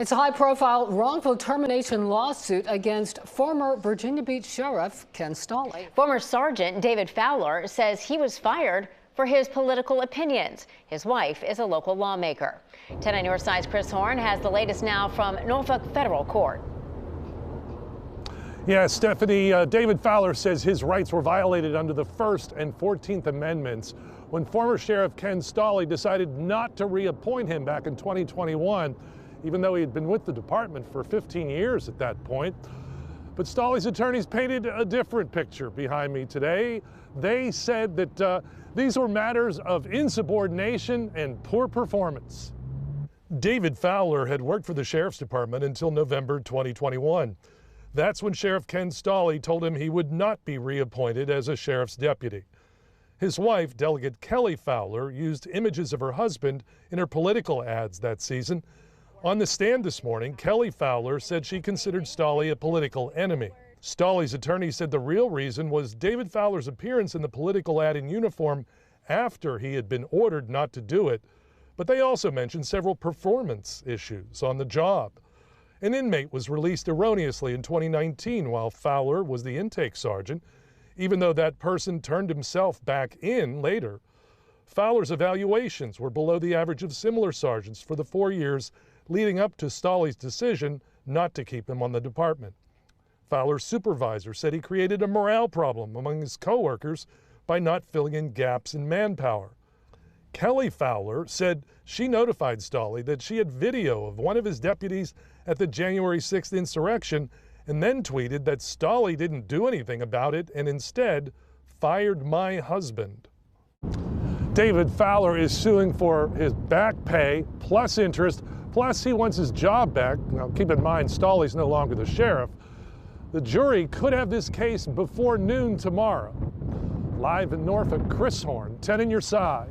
It's a high-profile wrongful termination lawsuit against former Virginia Beach Sheriff Ken Stolle. Former Sergeant David Fowler says he was fired for his political opinions. His wife is a local lawmaker. 10 on your side's Chris Horn has the latest now from Norfolk Federal Court. Yeah, Stephanie, David Fowler says his rights were violated under the First and 14th Amendments when former Sheriff Ken Stolle decided not to reappoint him back in 2021, even though he had been with the department for 15 years at that point. But Stolle's attorneys painted a different picture behind me today. They said that these were matters of insubordination and poor performance. David Fowler had worked for the Sheriff's Department until November 2021. That's when Sheriff Ken Stolle told him he would not be reappointed as a sheriff's deputy. His wife, Delegate Kelly Fowler, used images of her husband in her political ads that season. On the stand this morning, Kelly Fowler said she considered Stolle a political enemy. Stolle's attorney said the real reason was David Fowler's appearance in the political ad in uniform after he had been ordered not to do it. But they also mentioned several performance issues on the job. An inmate was released erroneously in 2019 while Fowler was the intake sergeant, even though that person turned himself back in later. Fowler's evaluations were below the average of similar sergeants for the 4 years leading up to Stolle's decision not to keep him on the department. Fowler's supervisor said he created a morale problem among his coworkers by not filling in gaps in manpower. Kelly Fowler said she notified Stolle that she had video of one of his deputies at the January 6th insurrection and then tweeted that Stolle didn't do anything about it and instead fired my husband. David Fowler is suing for his back pay plus interest, plus he wants his job back. Now keep in mind, Stolle's no longer the sheriff. The jury could have this case before noon tomorrow. Live in Norfolk, Chris Horn, 10 on your side.